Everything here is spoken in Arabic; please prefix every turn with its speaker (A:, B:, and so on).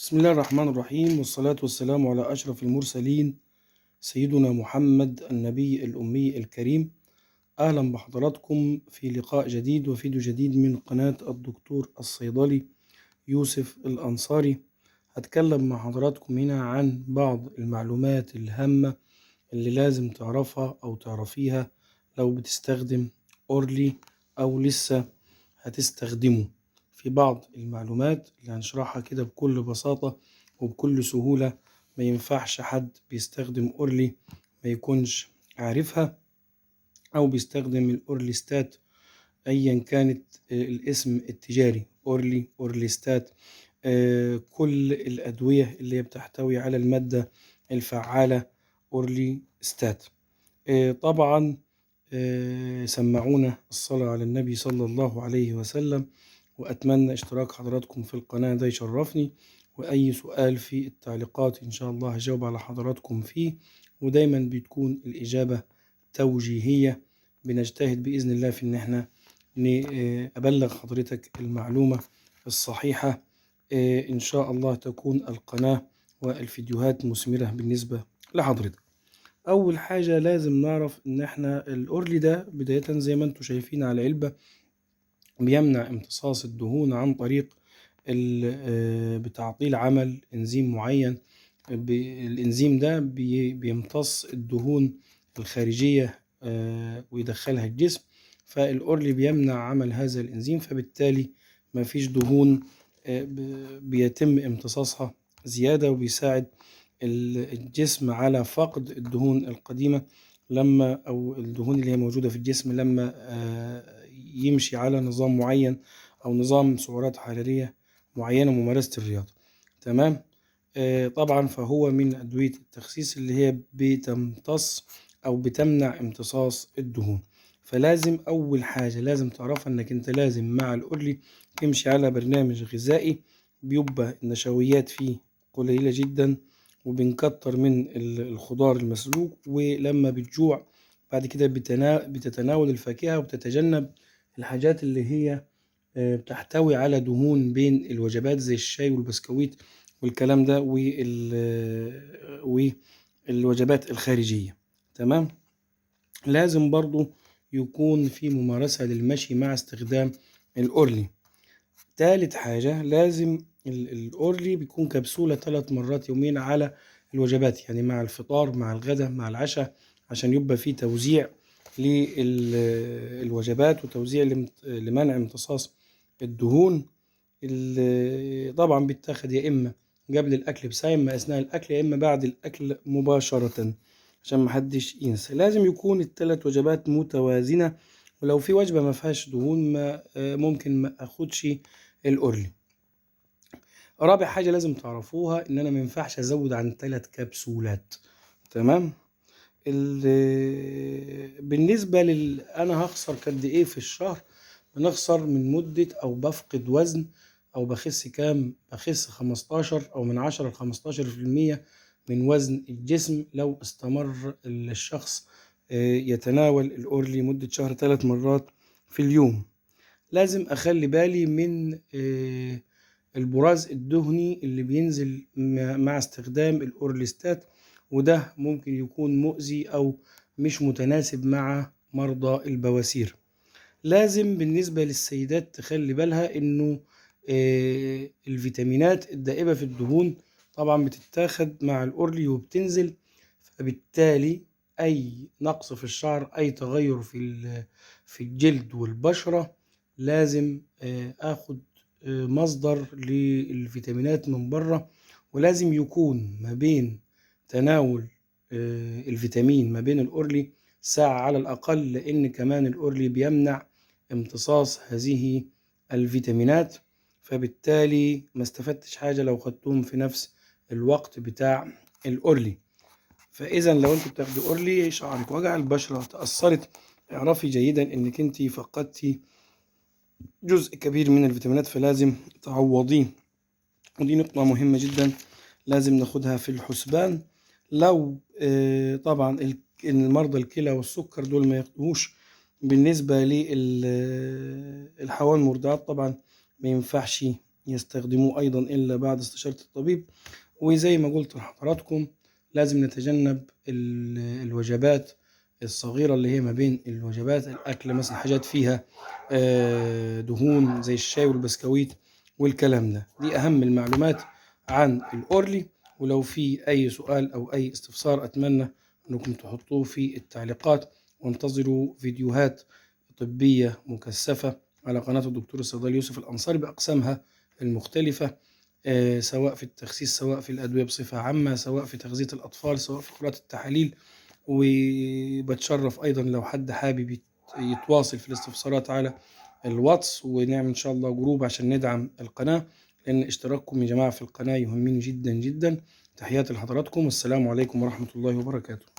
A: بسم الله الرحمن الرحيم، والصلاة والسلام على أشرف المرسلين سيدنا محمد النبي الأمي الكريم. أهلا بحضراتكم في لقاء جديد وفيديو جديد من قناة الدكتور الصيدلي يوسف الأنصاري. هتكلم مع حضراتكم هنا عن بعض المعلومات الهامة اللي لازم تعرفها أو تعرفيها لو بتستخدم أورلي أو لسه هتستخدمه. في بعض المعلومات اللي هنشرحها كده بكل بساطة وبكل سهولة، ما ينفعش حد بيستخدم أورلي ما يكونش عارفها، أو بيستخدم الأورليستات أيا كانت الاسم التجاري، أورلي، أورليستات، كل الأدوية اللي بتحتوي على المادة الفعالة أورلي ستات. طبعا سمعونا الصلاة على النبي صلى الله عليه وسلم، وأتمنى اشتراك حضراتكم في القناة، ده يشرفني. وأي سؤال في التعليقات إن شاء الله هجاوب على حضراتكم فيه، ودايما بتكون الإجابة توجيهية. بنجتهد بإذن الله في إن احنا أبلغ حضرتك المعلومة الصحيحة. إن شاء الله تكون القناة والفيديوهات مثمرة بالنسبة لحضرتك. أول حاجة لازم نعرف إن احنا الأورلي ده بداية زي ما انتم شايفين على العلبة بيمنع امتصاص الدهون عن طريق بتعطيل عمل إنزيم معين. الإنزيم ده بيمتص الدهون الخارجية ويدخلها الجسم، فالأورلي بيمنع عمل هذا الإنزيم، فبالتالي ما فيش دهون بيتم امتصاصها زيادة، وبيساعد الجسم على فقد الدهون القديمة أو الدهون اللي هي موجودة في الجسم لما يمشي على نظام معين أو نظام سعرات حرارية معينة، ممارسة الرياضة. تمام. طبعا فهو من أدوية التخسيس اللي هي بتمتص أو بتمنع امتصاص الدهون. فلازم أول حاجة لازم تعرفها إنك أنت لازم مع الأورلي تمشي على برنامج غذائي بيبقى النشويات فيه قليلة جدا، وبنكتر من الخضار المسلوق، ولما بتجوع بعد كده بتتناول الفاكهة وبتتجنب الحاجات اللي هي بتحتوي على دهون بين الوجبات زي الشاي والبسكويت والكلام ده والوجبات الخارجية. تمام. لازم برضو يكون في ممارسة للمشي مع استخدام الأورلي. تالت حاجة لازم الأورلي بيكون كبسولة 3 مرات يوميا على الوجبات، يعني مع الفطار مع الغداء مع العشاء، عشان يبقى في توزيع للوجبات وتوزيع لمنع امتصاص الدهون. طبعا بيتاخد يا إما قبل الأكل بساعة، إما أثناء الأكل، يا إما بعد الأكل مباشرة، عشان محدش ينسى. لازم يكون ال3 وجبات متوازنة، ولو في وجبة ما فيهاش دهون ما ممكن ما أخدش الأورلي. رابع حاجة لازم تعرفوها إن أنا ما ينفعش أزود عن 3 كبسولات. تمام. بالنسبة أنا هخسر قد إيه في الشهر؟ بنخسر من مدة أو بفقد وزن أو بخس كام؟ بخس 15 أو من 10 ل15% من وزن الجسم لو استمر الشخص يتناول الأورلي مدة شهر 3 مرات في اليوم. لازم أخلي بالي من البراز الدهني اللي بينزل مع استخدام الأورليستات، وده ممكن يكون مؤذي أو مش متناسب مع مرضى البواسير. لازم بالنسبة للسيدات تخلي بالها إنه الفيتامينات الدائبة في الدهون طبعا بتتاخد مع الأورلي وبتنزل، فبالتالي أي نقص في الشعر، أي تغير في الجلد والبشرة، لازم آخد مصدر للفيتامينات من بره. ولازم يكون ما بين تناول الفيتامين ما بين الأورلي ساعة على الأقل، لأن كمان الأورلي بيمنع امتصاص هذه الفيتامينات، فبالتالي ما استفدتش حاجة لو خدتهم في نفس الوقت بتاع الأورلي. فإذا لو أنت بتاخدي أورلي شعرك وجع، البشرة تأثرت، اعرفي جيدا إنك أنت فقدتي جزء كبير من الفيتامينات، فلازم تعوضيه. ودي نقطة مهمة جدا لازم ناخدها في الحسبان. لو طبعا المرضى الكلى والسكر دول ما ياخدوش. بالنسبة للحيوان المرضعات طبعا ما ينفعش يستخدموه أيضا إلا بعد استشارة الطبيب. وزي ما قلت لحضراتكم لازم نتجنب الوجبات الصغيرة اللي هي ما بين الوجبات الأكل، مثلا حاجات فيها دهون زي الشاي والبسكويت والكلام ده. دي أهم المعلومات عن الأورلي. ولو في أي سؤال أو أي استفسار أتمنى أنكم تحطوه في التعليقات، وانتظروا فيديوهات طبية مكثفة على قناة الدكتور الصيدلي يوسف الأنصاري بأقسامها المختلفة، سواء في التخسيس، سواء في الأدوية بصفة عامة، سواء في تغذية الأطفال، سواء في قراءة التحاليل. وبتشرف أيضا لو حد حابب يتواصل في الاستفسارات على الواتس، ونعمل إن شاء الله جروب عشان ندعم القناة، لأن اشتراككم يا جماعة في القناة يهمني جدا جدا. تحياتي لحضراتكم، والسلام عليكم ورحمة الله وبركاته.